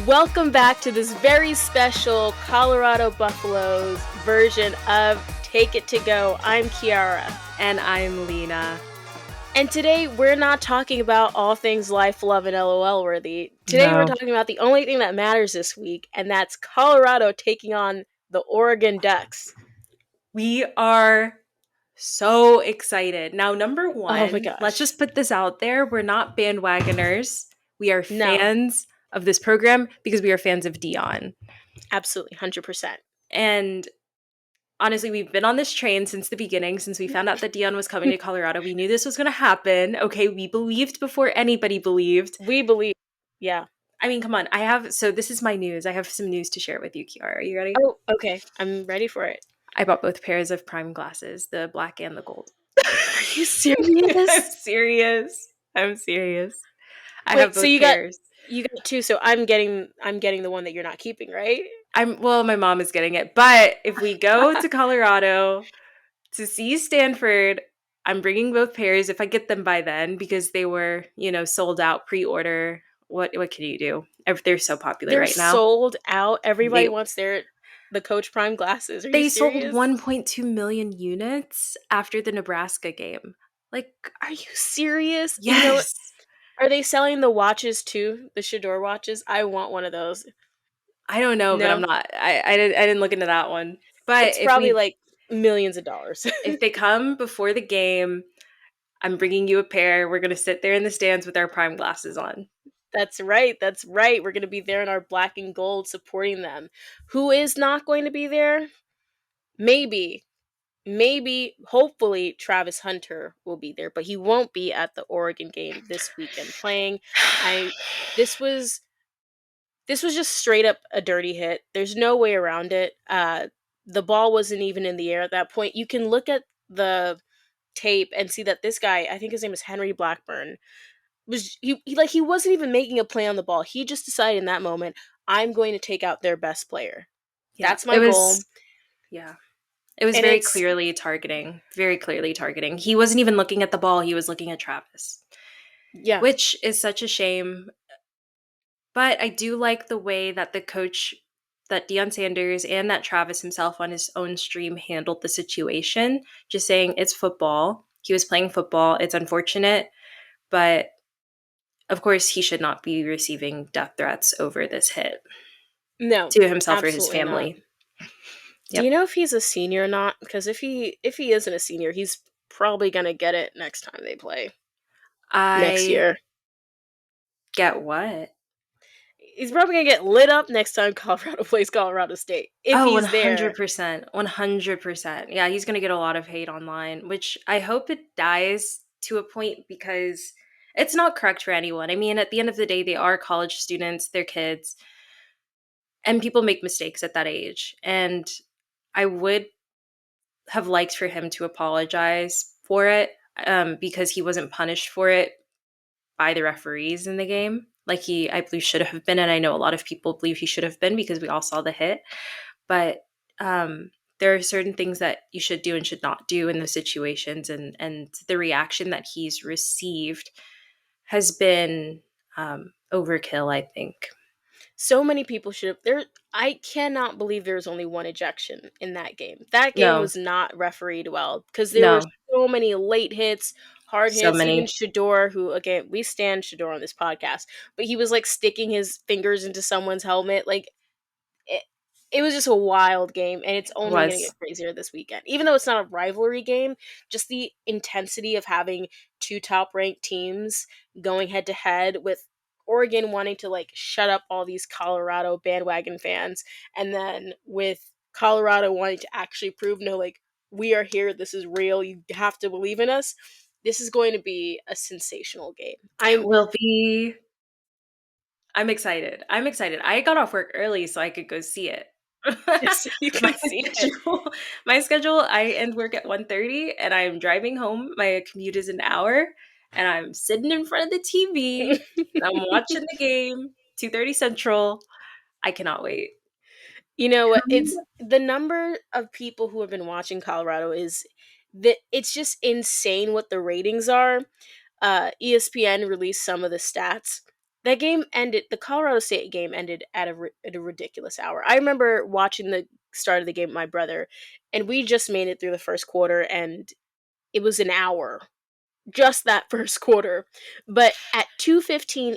Welcome back to this very special Colorado Buffaloes version of Take It To Go. I'm Kiara. And I'm Lena. And today we're not talking about all things life, love, and LOL worthy. Today we're talking about the only thing that matters this week, and that's Colorado taking on the Oregon Ducks. We are so excited. Now, number one, Oh my gosh. let's just put this out there. We're not bandwagoners. We are No. fans of this program because we are fans of Deion. Absolutely, 100%. And honestly, we've been on this train since the beginning, since we found out that Deion was coming to Colorado. We knew this was going to happen. Okay, we believed before anybody believed. We believe. Yeah. I mean, come on. So this is my news. I have some news to share with you, Kiara. Are you ready? Oh, okay. I'm ready for it. I bought both pairs of prime glasses, the black and the gold. Are you serious? I'm serious. I Wait, have both so you pairs. You got two, so I'm getting the one that you're not keeping, right? My mom is getting it. But if we go to Colorado to see Stanford, I'm bringing both pairs if I get them by then because they were, sold out pre-order. What can you do? They're so popular right now. They're sold out. Everybody wants the Coach Prime glasses. Are you serious? They sold 1.2 million units after the Nebraska game. Like, are you serious? Yes. Are they selling the watches too? The Shador watches? I want one of those. I don't know, but I'm not. I didn't look into that one. But it's probably like millions of dollars. If they come before the game, I'm bringing you a pair. We're gonna sit there in the stands with our prime glasses on. That's right. We're gonna be there in our black and gold supporting them. Who is not going to be there? Maybe, hopefully, Travis Hunter will be there, but he won't be at the Oregon game this weekend playing. This was just straight up a dirty hit. There's no way around it. The ball wasn't even in the air at that point. You can look at the tape and see that this guy, I think his name is Henry Blackburn, he wasn't even making a play on the ball. He just decided in that moment, I'm going to take out their best player. Yeah, that's my goal. Yeah. It was very clearly targeting. Very clearly targeting. He wasn't even looking at the ball. He was looking at Travis. Yeah. Which is such a shame. But I do like the way that the coach, that Deion Sanders and that Travis himself on his own stream handled the situation. Just saying, it's football. He was playing football. It's unfortunate. But, of course, he should not be receiving death threats over this hit. No. To himself or his family. Yep. Do you know if he's a senior or not? Because if he isn't a senior, he's probably going to get it next time they play. Next year. Get what? He's probably going to get lit up next time Colorado plays Colorado State. If he's 100%, there. 100%. Yeah, he's going to get a lot of hate online, which I hope it dies to a point because it's not correct for anyone. I mean, at the end of the day, they are college students, they're kids, and people make mistakes at that age. And I would have liked for him to apologize for it because he wasn't punished for it by the referees in the game. Like I believe, should have been. And I know a lot of people believe he should have been because we all saw the hit. But there are certain things that you should do and should not do in those situations. And the reaction that he's received has been overkill, I think. So many people should have. I cannot believe there was only one ejection in that game. That game was not refereed well because there were so many late hits, hard hits. Even Shador, who, again, we stand Shador on this podcast, but he was like sticking his fingers into someone's helmet. Like it was just a wild game, and it's only going to get crazier this weekend. Even though it's not a rivalry game, just the intensity of having two top-ranked teams going head-to-head with Oregon wanting to like shut up all these Colorado bandwagon fans, and then with Colorado wanting to actually prove, no, like, we are here, this is real, you have to believe in us. This is going to be a sensational game. I'm excited. I got off work early so I could go see it. Yes, you can see it. My schedule, I end work at 1:30 and I'm driving home. My commute is an hour and I'm sitting in front of the TV and I'm watching the game, 2:30 Central. I cannot wait. You know what? It's the number of people who have been watching Colorado is that it's just insane what the ratings are. ESPN released some of the stats. that game ended. The Colorado State game ended at a ridiculous hour. I remember watching the start of the game with my brother, and we just made it through the first quarter, and it was an hour, just that first quarter. But at 2:15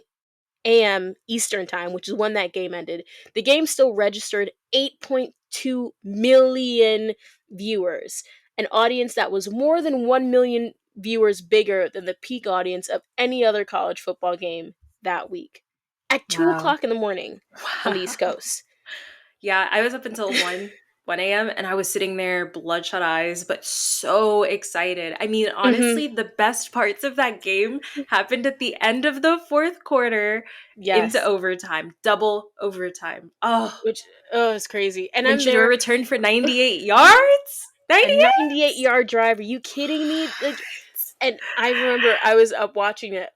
a.m. Eastern time, which is when that game ended, the game still registered 8.2 million viewers, an audience that was more than 1 million viewers bigger than the peak audience of any other college football game that week. At 2 Wow. o'clock in the morning on the East Wow. Coast. Yeah, I was up until 1 a.m. and I was sitting there, bloodshot eyes, but so excited. I mean, Hmm. honestly, the best parts of that game happened at the end of the fourth quarter into Yes. overtime, double overtime. Oh, Which, oh, it's crazy. And when I'm Shador there, returned for 98 yards? a 98 98 yard drive. Are you kidding me? Like, and I remember I was up watching it,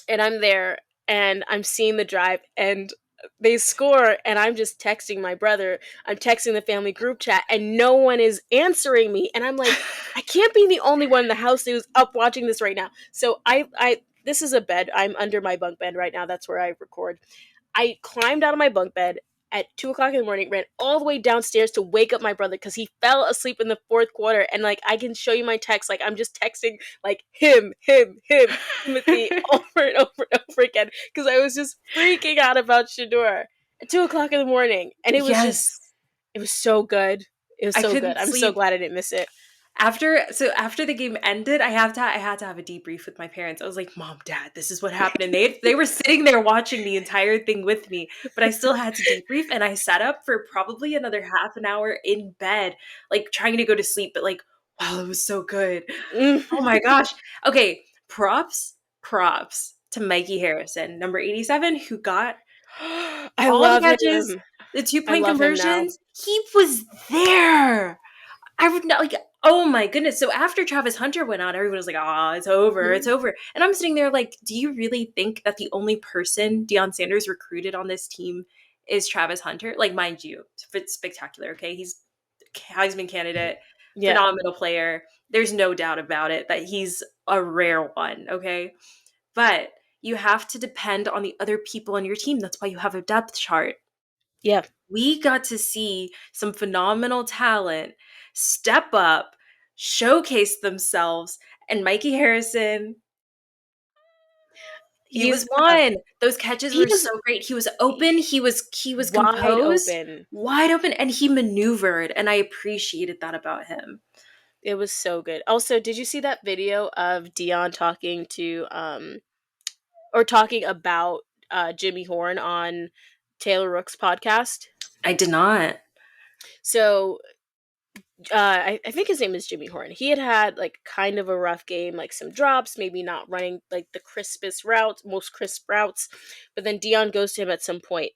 and I'm there, and I'm seeing the drive, and they score, and I'm just texting my brother. I'm texting the family group chat, and no one is answering me. And I'm like, I can't be the only one in the house who's up watching this right now. So this is a bed. I'm under my bunk bed right now. That's where I record. I climbed out of my bunk bed at 2 o'clock in the morning, ran all the way downstairs to wake up my brother because he fell asleep in the fourth quarter. And like, I can show you my text. Like, I'm just texting like him, Timothy over and over and over again because I was just freaking out about Shador at 2 o'clock in the morning. And Yes. it was so good. It was I so good. couldn't I'm so sleep. glad I didn't miss it. After the game ended, I had to have a debrief with my parents. I was like, "Mom, Dad, this is what happened." And they were sitting there watching the entire thing with me, but I still had to debrief and I sat up for probably another half an hour in bed, like trying to go to sleep, but like, wow, it was so good. Oh my gosh. Okay, props to Mikey Harrison, number 87, who got I all the love catches, him. the I two-point love him now. conversions. He was there. I would not like, oh my goodness. So after Travis Hunter went out, everyone was like, ah, it's over, it's over. And I'm sitting there like, do you really think that the only person Deion Sanders recruited on this team is Travis Hunter? Like, mind you, it's spectacular, okay? He's Heisman candidate, Yeah. phenomenal player. There's no doubt about it that he's a rare one, okay? But you have to depend on the other people on your team. That's why you have a depth chart. Yeah. We got to see some phenomenal talent step up, showcase themselves, and Mikey Harrison, he He's was one. Those catches he were was so great. He was open, he was wide composed, open. wide open, and he maneuvered, and I appreciated that about him. It was so good. Also, did you see that video of Dion talking to or talking about Jimmy Horn on Taylor Rook's podcast? I did not. So I think his name is Jimmy Horn. He had like kind of a rough game, like some drops, maybe not running like the crispest routes, most crisp routes. But then Dion goes to him at some point,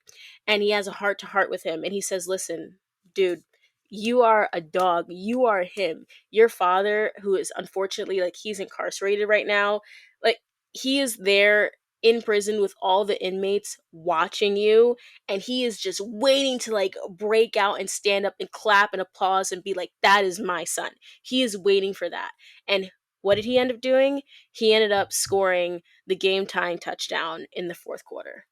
and he has a heart to heart with him, and he says, "Listen, dude, you are a dog. You are him. Your father, who is unfortunately like he's incarcerated right now, like he is there." In prison with all the inmates watching you, and he is just waiting to like break out and stand up and clap and applause and be like, that is my son. He is waiting for that. And what did he end up doing? He ended up scoring the game tying touchdown in the fourth quarter.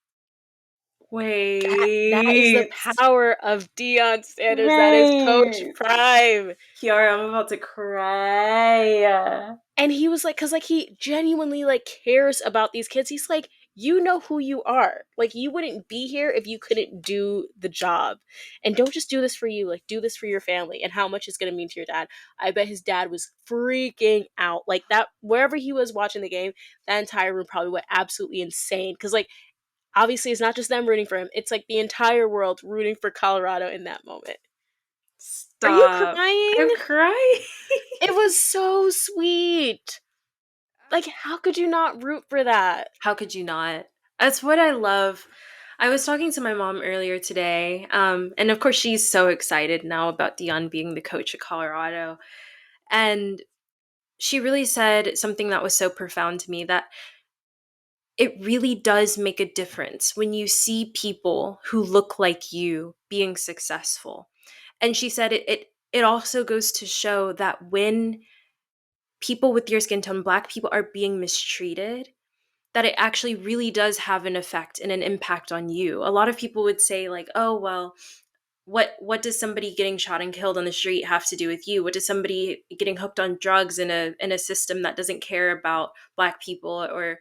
That is the Wait. power of Deion Sanders. That is Coach Wait. Prime. Kiara, I'm about to cry. And he was like, because like he genuinely like cares about these kids. He's like, you know who you are. Like you wouldn't be here if you couldn't do the job. And don't just do this for you. Like do this for your family. And how much it's gonna mean to your dad. I bet his dad was freaking out. Like that wherever he was watching the game, that entire room probably went absolutely insane. Because like obviously it's not just them rooting for him. It's like the entire world rooting for Colorado in that moment. Are you Stop. crying? I'm crying. It was so sweet. Like, how could you not root for that? How could you not? That's what I love. I was talking to my mom earlier today, and of course, she's so excited now about Dion being the coach of Colorado. And she really said something that was so profound to me that it really does make a difference when you see people who look like you being successful. And she said it also goes to show that when people with your skin tone, Black people, are being mistreated, that it actually really does have an effect and an impact on you. A lot of people would say like, "Oh, well, what does somebody getting shot and killed on the street have to do with you? What does somebody getting hooked on drugs in a system that doesn't care about black people or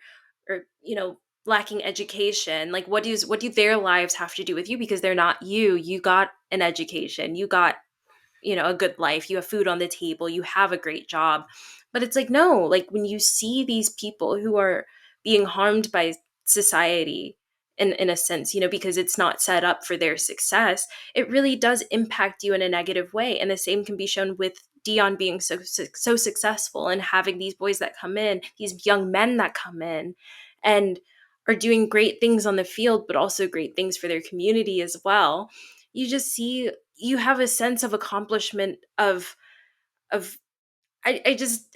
lacking education? Like what do their lives have to do with you because they're not you? You got an education. You got a good life, you have food on the table, you have a great job. But it's like, no, like when you see these people who are being harmed by society in a sense, because it's not set up for their success, it really does impact you in a negative way. And the same can be shown with Deion being so successful and having these boys that come in, these young men that come in and are doing great things on the field, but also great things for their community as well. You just see, you have a sense of accomplishment of I just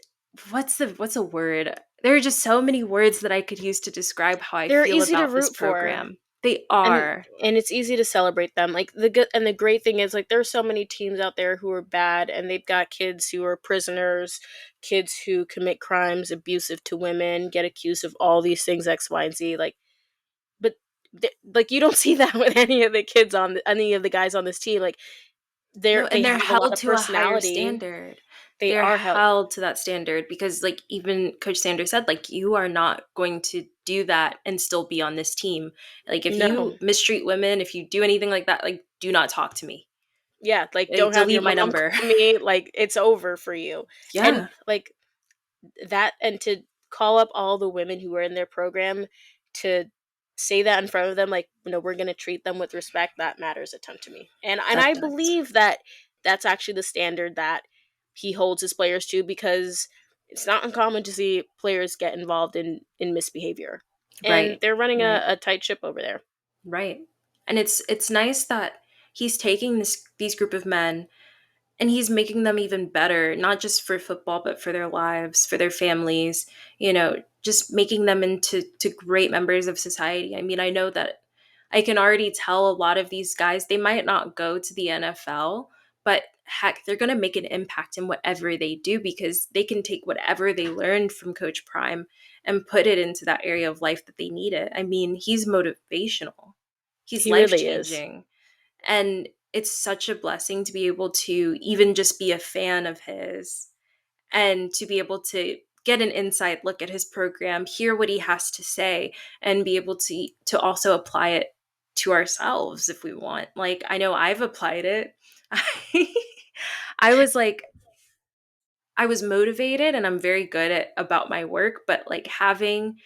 what's a word? There are just so many words that I could use to describe how I They're feel easy to about this root for. program. They and are. and it's easy to celebrate them. Like the good and the great thing is, like, there's so many teams out there who are bad, and they've got kids who are prisoners, kids who commit crimes abusive to women, get accused of all these things, X, Y, and Z. Like, but like, you don't see that with any of the kids any of the guys on this team. Like, No, they and they're have a lot held of to a higher personality. standard. They They're are held. held to that standard because, like, even Coach Sanders said, like, you are not going to do that and still be on this team. Like, if you No. mistreat women, if you do anything like that, like, do not talk to me. Yeah, like, Like, don't have your delete my mom number. call me. Like, it's over for you. And Yeah, like that, and to call up all the women who were in their program to say that in front of them, like, we're going to treat them with respect, that matters a ton to me. And that I does. believe that that's actually the standard that he holds his players to, because it's not uncommon to see players get involved in misbehavior, and Right. they're running Right. a tight ship over there. Right. And it's nice that he's taking these group of men and he's making them even better, not just for football, but for their lives, for their families, just making them into to great members of society. I mean, I know that I can already tell a lot of these guys, they might not go to the NFL, but heck, they're going to make an impact in whatever they do because they can take whatever they learned from Coach Prime and put it into that area of life that they need it. I mean, he's motivational. He's He life really is. changing. And it's such a blessing to be able to even just be a fan of his and to be able to get an inside look at his program, hear what he has to say, and be able to also apply it to ourselves if we want. Like I know I've applied it. I was like I was motivated and I'm very good at about my work, but like having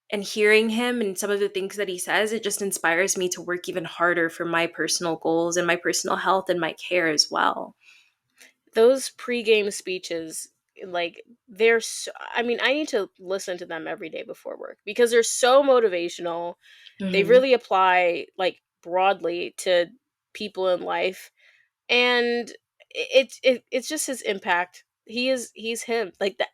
and hearing him and some of the things that he says, it just inspires me to work even harder for my personal goals and my personal health and my care as well. Those pregame speeches, like, they're so, I mean, I need to listen to them every day before work because they're so motivational. They Hmm. really apply, like, broadly to people in life, and it's just his impact. He's him, like that.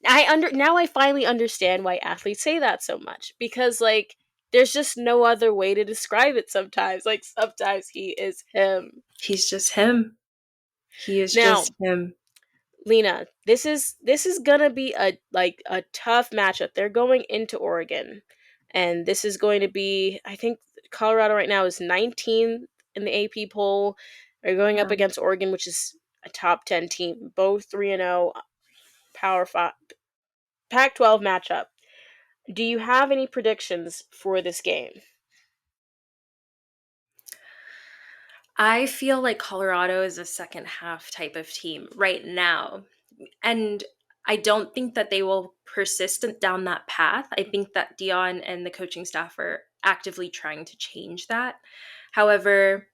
I finally understand why athletes say that so much, because, like, there's just no other way to describe it sometimes. Like, sometimes he is him. He's just him. He is Now, just him. Lena, this is gonna be a tough matchup. They're going into Oregon, and this is going to be, I think, Colorado right now is 19th in the AP poll. They're going up Yeah. against Oregon, which is a top 10 team, both 3-0, Power 5, Pac-12 matchup. Do you have any predictions for this game? I feel like Colorado is a second half type of team right now. And I don't think that they will persist down that path. I think that Dion and the coaching staff are actively trying to change that. However,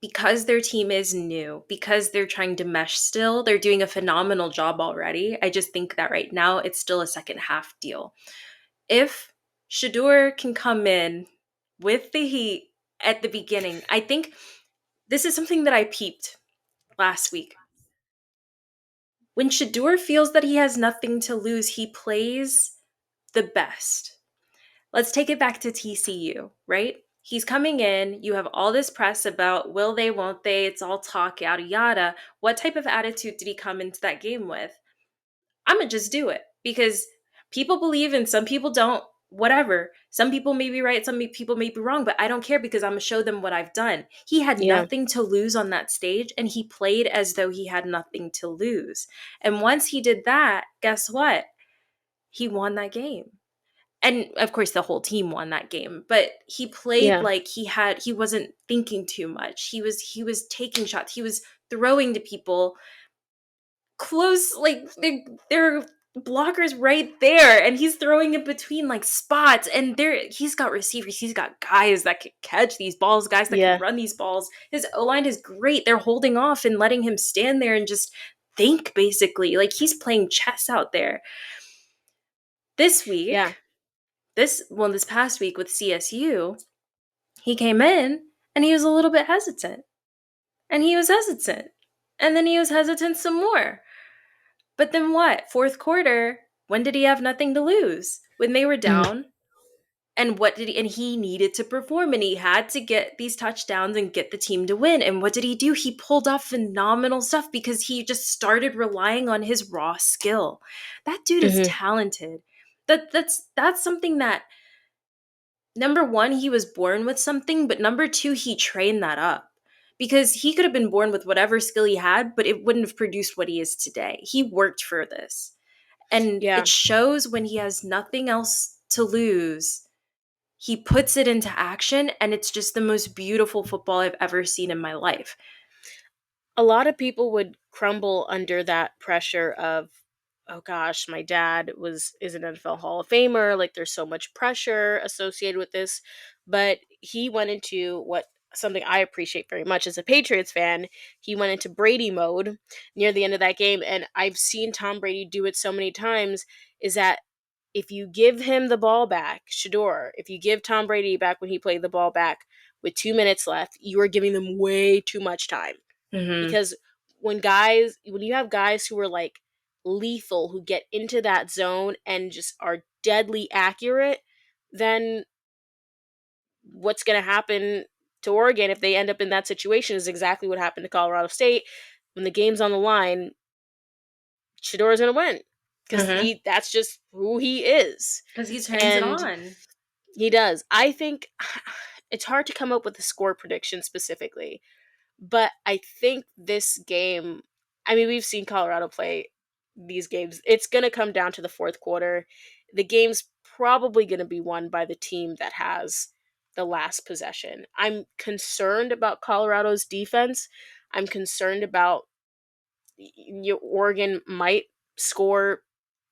because their team is new, because they're trying to mesh still, they're doing a phenomenal job already. I just think that right now it's still a second half deal. If Shador can come in with the heat at the beginning, I think this is something that I peeped last week. When Shador feels that he has nothing to lose, he plays the best. Let's take it back to TCU, right? He's coming in, you have all this press about will they, won't they, it's all talk, yada, yada. What type of attitude did he come into that game with? I'm going to just do it because People believe and some people don't. Whatever. Some people may be right, some people may be wrong, but I don't care because I'm going to show them what I've done. He had Yeah. nothing to lose on that stage, and he played as though he had nothing to lose. And once he did that, guess what? He won that game. And of course the whole team won that game, but he played Yeah. like he wasn't thinking too much. He was taking shots. He was throwing to people close, like they're blockers right there, and he's throwing in between like spots, and there he's got receivers, he's got guys that can catch these balls, guys that can Yeah. run these balls. His O-line is great. They're holding off and letting him stand there and just think, basically. Like, he's playing chess out there. This Yeah. week, this past week with CSU, he came in and he was a little bit hesitant. And he was hesitant. And then he was hesitant some more. But then what? Fourth quarter, when did he have nothing to lose? When they were Mm. down. And what did he, and he needed to perform, and he had to get these touchdowns and get the team to win. And what did he do? He pulled off phenomenal stuff because he just started relying on his raw skill. That dude is Mm-hmm. talented. That's something that, number one, he was born with something, but number two, he trained that up. Because he could have been born with whatever skill he had, but it wouldn't have produced what he is today. He worked for this. And Yeah. it shows when he has nothing else to lose, he puts it into action, and it's just the most beautiful football I've ever seen in my life. A lot of people would crumble under that pressure of, oh gosh, my dad is an NFL Hall of Famer, like there's so much pressure associated with this. But he went into what something I appreciate very much as a Patriots fan. He went into Brady mode near the end of that game, and I've seen Tom Brady do it so many times, is that if you give him the ball back, Shador, if you give Tom Brady back when he played the ball back with 2 minutes left, you are giving them way too much time. Mm-hmm. Because when you have guys who are like lethal, who get into that zone and just are deadly accurate, then what's going to happen to Oregon if they end up in that situation is exactly what happened to Colorado State. When the game's on the line, Shador's going to win because Mm-hmm. that's just who he is. Because he turns it And on. he does. I think it's hard to come up with a score prediction specifically, but I think this game, I mean, we've seen Colorado play these games. It's going to come down to the fourth quarter. The game's probably going to be won by the team that has the last possession. I'm concerned about Colorado's defense. I'm concerned about Oregon might score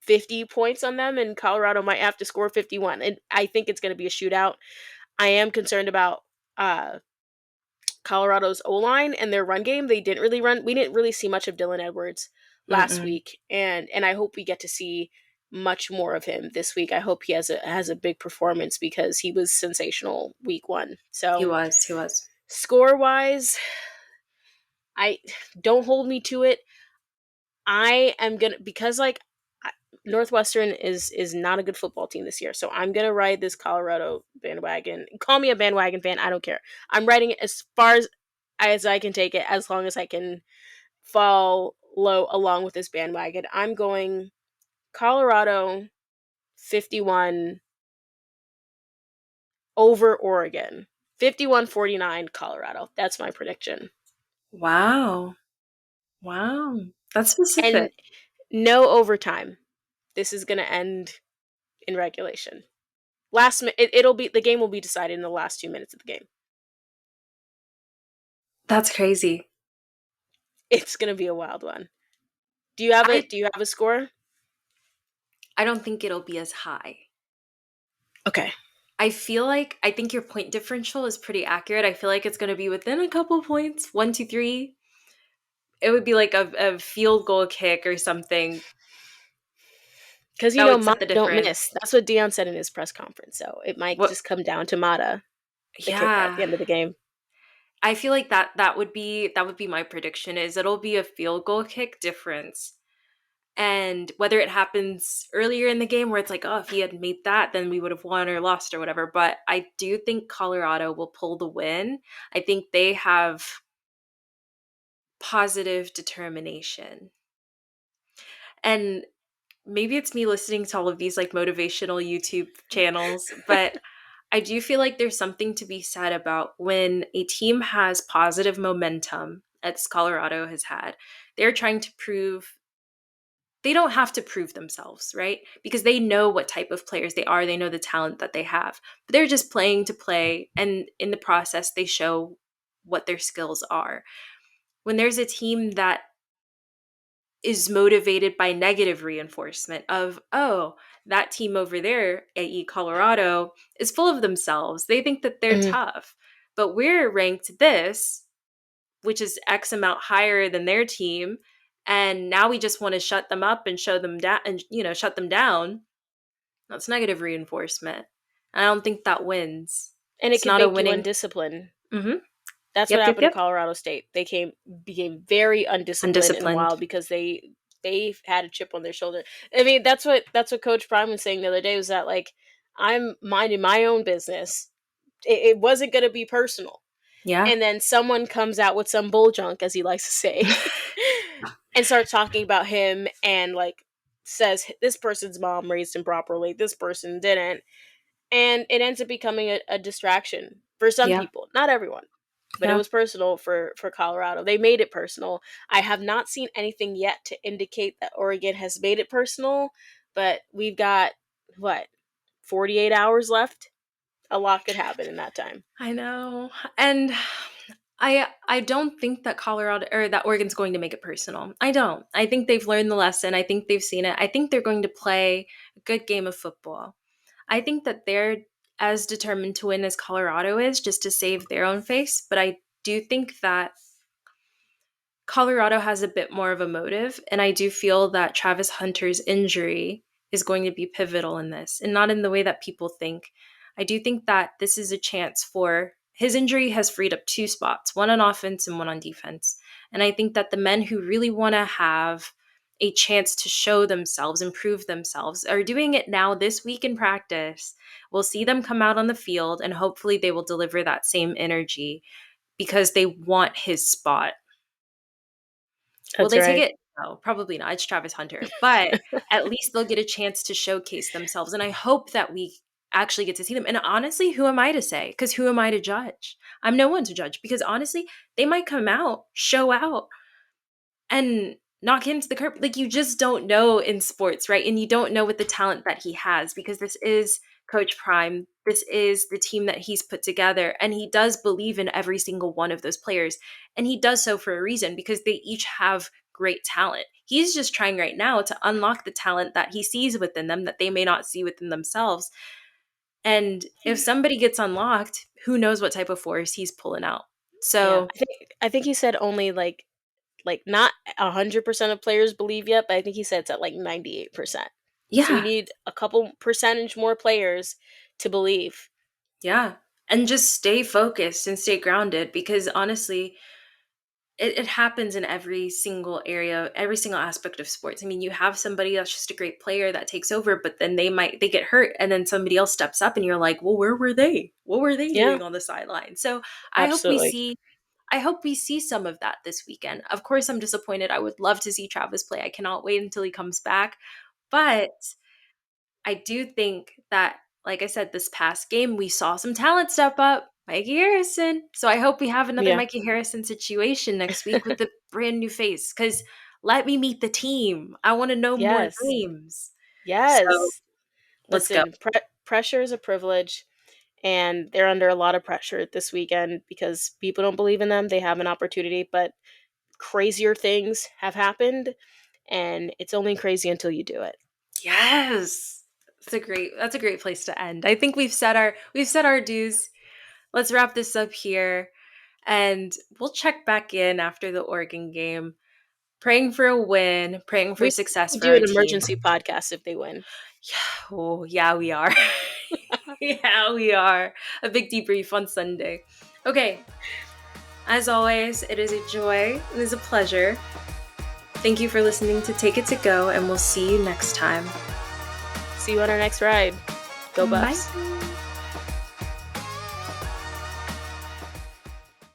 50 points on them and Colorado might have to score 51. And I think it's going to be a shootout. I am concerned about uh Colorado's O-line and their run game. They didn't really run. We didn't really see much of Dylan Edwards last Mm-mm. week, and I hope we get to see much more of him this week. I hope he has a big performance because he was sensational week 1. He So, was. He was. score-wise, I don't hold me to it. I am going to, because like Northwestern is not a good football team this year. So I'm going to ride this Colorado bandwagon. Call me a bandwagon fan, I don't care. I'm riding it as far as I can take it, as long as I can follow along with this bandwagon. I'm going Colorado 51 over Oregon. 51-49 Colorado. That's my prediction. Wow. Wow. That's And specific. no overtime. This is going to end in regulation. It'll be the game will be decided in the last 2 minutes of the game. That's crazy. It's going to be a wild one. Do you have I it? Do you have a score? I don't think it'll be as high. Okay. I think your point differential is pretty accurate. I feel like it's going to be within a couple points, 1, 2, 3. It would be like a field goal kick or something Because that would set Mata the don't miss. difference. That's what Deion said in his press conference. So it might What? just come down to Mata, the kicker at the Yeah, end of the game. I feel like that would be my prediction. Is it'll be a field goal kick difference. And whether it happens earlier in the game where it's like, oh, if he had made that, then we would have won or lost or whatever. But I do think Colorado will pull the win. I think they have positive determination. And maybe it's me listening to all of these like motivational YouTube channels, but I do feel like there's something to be said about when a team has positive momentum, as Colorado has had. They're trying to prove they don't have to prove themselves, right? Because they know what type of players they are, they know the talent that they have. But they're just playing to play, and in the process they show what their skills are. When there's a team that is motivated by negative reinforcement of, oh, that team over there, i.e. Colorado, is full of themselves. They think that they're Mhm. tough. But we're ranked this, which is X amount higher than their team. And now we just want to shut them up and show them down and, shut them down. That's negative reinforcement. I don't think that wins. And it It's can not a make you winning. undisciplined. Mm-hmm. That's what Yep, yep, happened to yep. Colorado State. They became very undisciplined and Undisciplined. wild because they had a chip on their shoulder. I mean, that's what Coach Prime was saying the other day, was that, like, I'm minding my own business. It wasn't going to be personal. Yeah. And then someone comes out with some bull junk, as he likes to say, and starts talking about him, and, like, says this person's mom raised him properly, this person didn't, and it ends up becoming a distraction for some Yeah. people, not everyone. But it Yeah. was personal for Colorado. They made it personal. I have not seen anything yet to indicate that Oregon has made it personal, but we've got, what, 48 hours left? A lot could happen in that time. I know. And I don't think that Colorado or that Oregon's going to make it personal. I don't. I think they've learned the lesson. I think they've seen it. I think they're going to play a good game of football. I think that they're as determined to win as Colorado is, just to save their own face, but I do think that Colorado has a bit more of a motive, and I do feel that Travis Hunter's injury is going to be pivotal in this, and not in the way that people think. I do think that this is a chance for his injury has freed up two spots, one on offense and one on defense. And I think that the men who really want to have a chance to show themselves, improve themselves, are doing it now this week in practice. We'll see them come out on the field, and hopefully they will deliver that same energy because they want his spot. Will That's they take right. it? No, probably not. It's Travis Hunter. But at least they'll get a chance to showcase themselves. And I hope that we actually get to see them. And honestly, who am I to say? Because who am I to judge? I'm no one to judge. Because honestly, they might come out, show out, and knock him to the curb. Like, you just don't know in sports, right? And you don't know with the talent that he has, because this is Coach Prime. This is the team that he's put together. And he does believe in every single one of those players. And he does so for a reason, because they each have great talent. He's just trying right now to unlock the talent that he sees within them that they may not see within themselves. And if somebody gets unlocked, who knows what type of force he's pulling out. Yeah, So, I think he said only, like not 100% of players believe yet, but I think he said it's at like 98%. So you yeah. need a couple percentage more players to believe. Yeah. And just stay focused and stay grounded, because honestly, it happens in every single area, every single aspect of sports. I mean, you have somebody that's just a great player that takes over, but then they get hurt, and then somebody else steps up and you're like, well, where were they? What were they Yeah, doing on the sideline? So absolutely. I hope we see some of that this weekend. Of course, I'm disappointed. I would love to see Travis play. I cannot wait until he comes back. But I do think that, like I said, this past game, we saw some talent step up. Mikey Harrison. So I hope we have another Yeah. Mikey Harrison situation next week with a brand new face. Because let me meet the team. I want to know more Yes. names. So Yes. let's go. Listen, pressure is a privilege, and they're under a lot of pressure this weekend because people don't believe in them. They have an opportunity, but crazier things have happened, and it's only crazy until you do it. Yes. That's a great place to end. I think we've said our dues. Let's wrap this up here, and we'll check back in after the Oregon game, praying for a win, praying for We success should for do our an team. emergency podcast if they win. Yeah, oh, yeah, we are. Yeah, we are. A big debrief on Sunday. Okay, as always, it is a joy. It is a pleasure. Thank you for listening to Take It to Go, and we'll see you next time. See you on our next ride. Go Buffs. Bye.